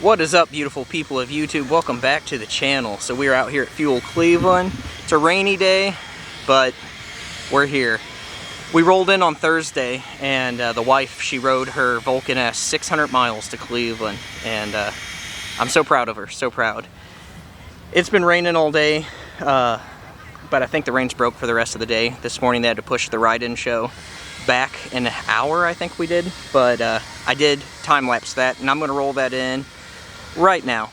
What is up, beautiful people of YouTube? Welcome back to the channel. So we are out here at Fuel Cleveland. It's a rainy day, but we're here. We rolled in on Thursday, and the wife, she rode her Vulcan S 600 miles to Cleveland, and I'm so proud of her, so proud. It's been raining all day, but I think the rain's broke for the rest of the day. This morning they had to push the ride-in show back in an hour, I think we did, but I did time-lapse that, and I'm going to roll that in right now.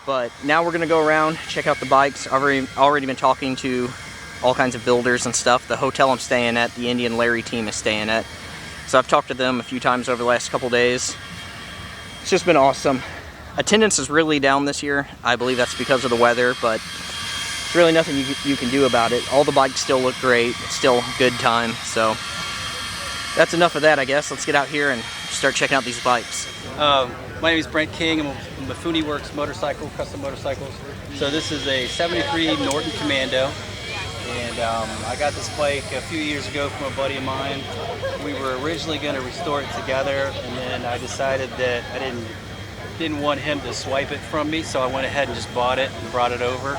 But now we're gonna go around, check out the bikes. I've already been talking to all kinds of builders and stuff. The hotel I'm staying at, the Indian Larry team is staying at. So I've talked to them a few times over the last couple days. It's just been awesome. Attendance is really down this year. I believe that's because of the weather, but there's really nothing you can do about it. All the bikes still look great. It's still a good time. So that's enough of that, I guess. Let's get out here and start checking out these bikes. My name is Brent King. I'm with Mifune Works custom motorcycles. So this is a 73 Norton Commando, and I got this bike a few years ago from a buddy of mine. We were originally going to restore it together, and then I decided that I didn't want him to swipe it from me, so I went ahead and just bought it and brought it over.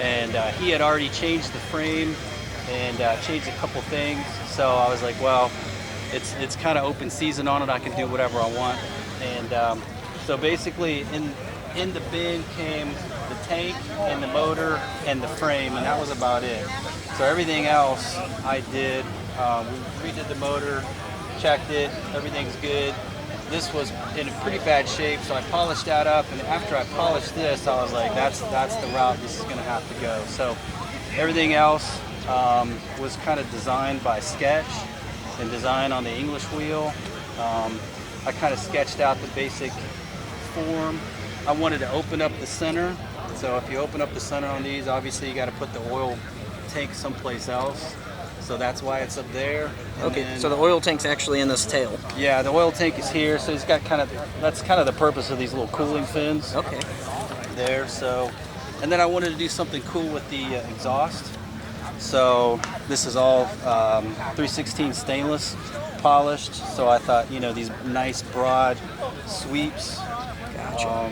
And he had already changed the frame and changed a couple things, so I was like, well, it's kind of open season on it. I can do whatever I want. And so basically in the bin came the tank and the motor and the frame, and that was about it. So everything else I did, we redid the motor, checked it, everything's good. this was in a pretty bad shape, so I polished that up, and after I polished this, I was like, that's the route this is going to have to go. So everything else was kind of designed by sketch and design on the English wheel. I kind of sketched out the basic form. I wanted to open up the center, so if you open up the center on these, obviously you got to put the oil tank someplace else. So that's why it's up there. And okay, then, so the oil tank's actually in this tail. yeah, the oil tank is here, so it's got that's kind of the purpose of these little cooling fins. Okay. There, so, and then I wanted to do something cool with the exhaust. So this is all 3/16 stainless polished. So I thought, you know, these nice broad sweeps. Gotcha.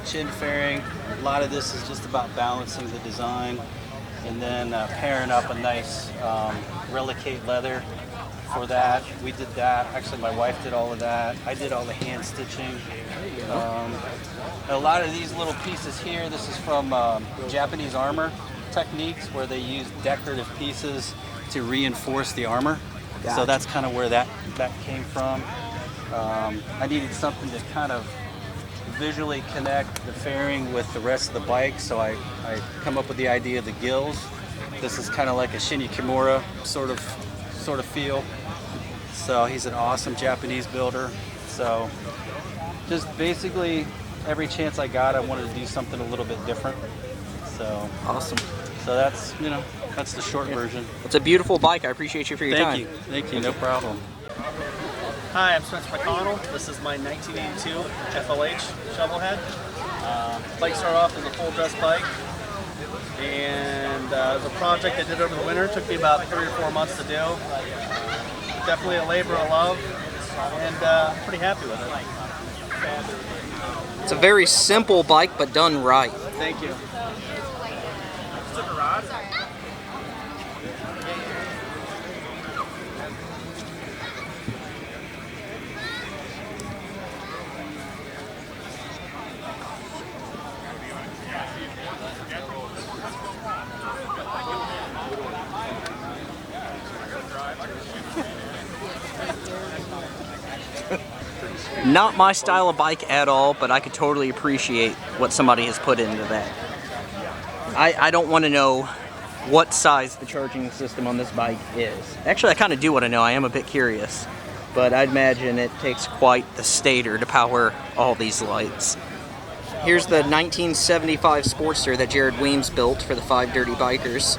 Chin fairing. A lot of this is just about balancing the design, and then pairing up a nice relicate leather for that. We did that. Actually, my wife did all of that. I did all the hand stitching. A lot of these little pieces here, this is from Japanese armor techniques, where they use decorative pieces to reinforce the armor. Gotcha. So that's kind of where that came from. I needed something to kind of visually connect the fairing with the rest of the bike, so I come up with the idea of the gills. This is kind of like a Shinya Kimura sort of feel. So he's an awesome Japanese builder. So just basically every chance I got, I wanted to do something a little bit different. So Awesome. So that's, you know, that's the short version. It's a beautiful bike. I appreciate you for your time. Thank you, no problem. Hi, I'm Spencer McConnell. This is my 1982 FLH shovelhead. Bike started off as a full dress bike, and it was a project I did over the winter. It took me about 3 or 4 months to do. Definitely a labor of love, and I'm pretty happy with it. It's a very simple bike, but done right. Thank you. Not my style of bike at all, but I could totally appreciate what somebody has put into that. I don't want to know what size the charging system on this bike is. Actually, I kind of do want to know. I am a bit curious. But I'd imagine it takes quite the stator to power all these lights. Here's the 1975 Sportster that Jared Weems built for the 5 Dirty Bikers.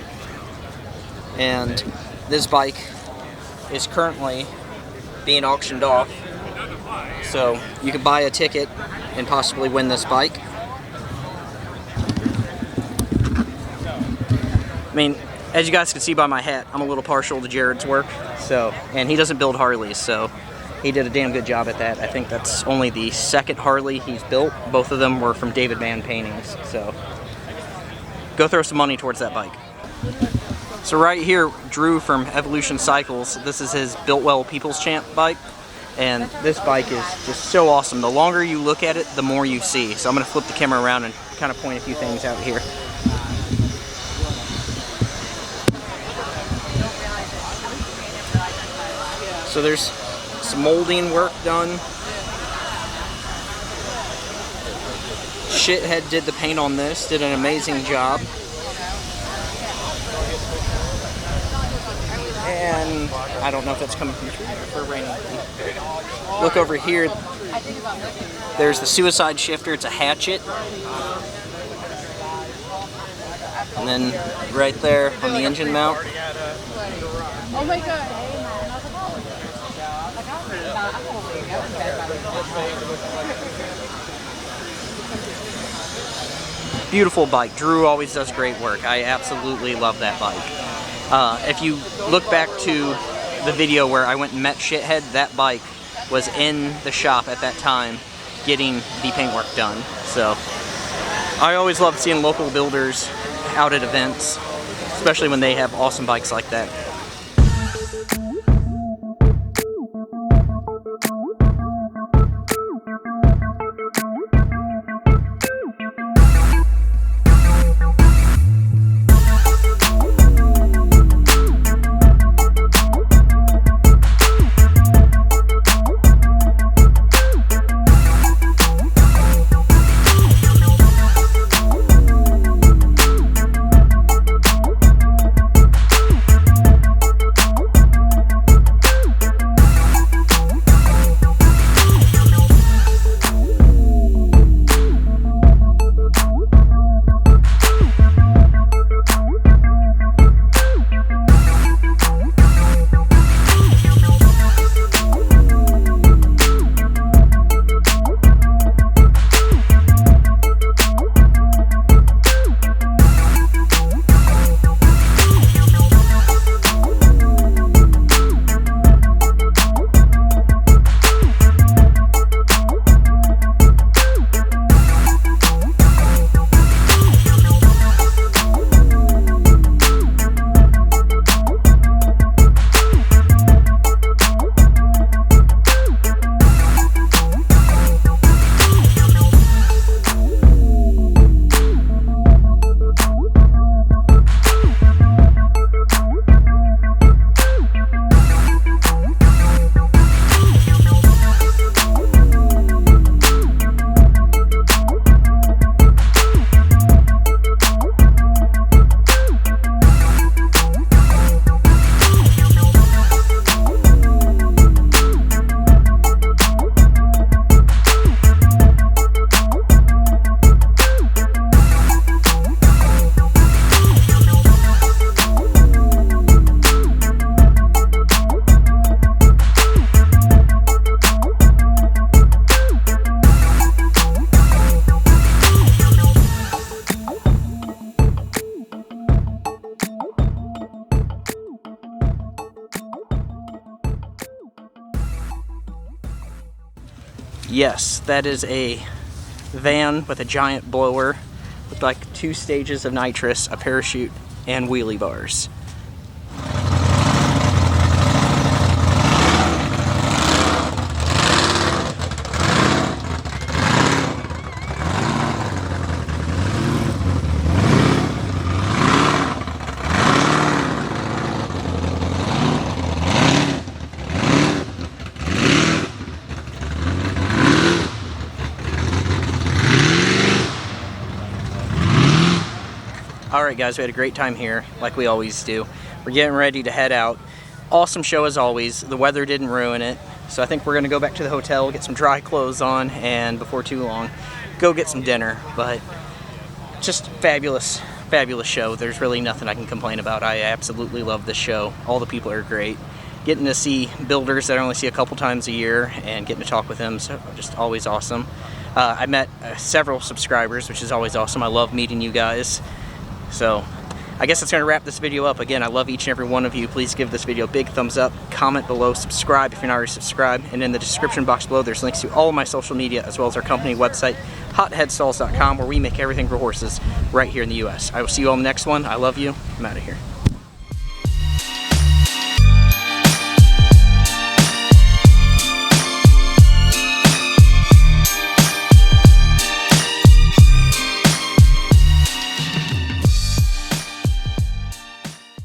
And this bike is currently being auctioned off. So you can buy a ticket and possibly win this bike. I mean, as you guys can see by my hat, I'm a little partial to Jared's work. And he doesn't build Harleys, so he did a damn good job at that. I think that's only the 2nd Harley he's built. Both of them were from David Mann Paintings, so go throw some money towards that bike. So right here, Drew from Evolution Cycles, this is his Builtwell People's Champ bike. And this bike is just so awesome. The longer you look at it, the more you see. So I'm going to flip the camera around and kind of point a few things out here. So there's some molding work done. Shithead did the paint on this, did an amazing job. And I don't know if that's coming from the tree or raining. Look over here. There's the suicide shifter. It's a hatchet. And then right there on the engine mount. Oh my god. Beautiful bike. Drew always does great work. I absolutely love that bike. If you look back to the video where I went and met Shithead, that bike was in the shop at that time getting the paintwork done. So I always love seeing local builders out at events, especially when they have awesome bikes like that. Yes, that is a van with a giant blower with like 2 stages of nitrous, a parachute, and wheelie bars. Alright guys, we had a great time here, like we always do. We're getting ready to head out. Awesome show as always. The weather didn't ruin it. So I think we're going to go back to the hotel, get some dry clothes on, and before too long, go get some dinner. But just fabulous, fabulous show. There's really nothing I can complain about. I absolutely love this show. All the people are great. Getting to see builders that I only see a couple times a year and getting to talk with them, so just always awesome. I met several subscribers, which is always awesome. I love meeting you guys. So I guess that's going to wrap this video up. Again, I love each and every one of you. Please give this video a big thumbs up, comment below, subscribe if you're not already subscribed, and in the description box below there's links to all of my social media as well as our company website, hotheadstalls.com, where we make everything for horses right here in the US. I will see you all in the next one. I love you. I'm out of here.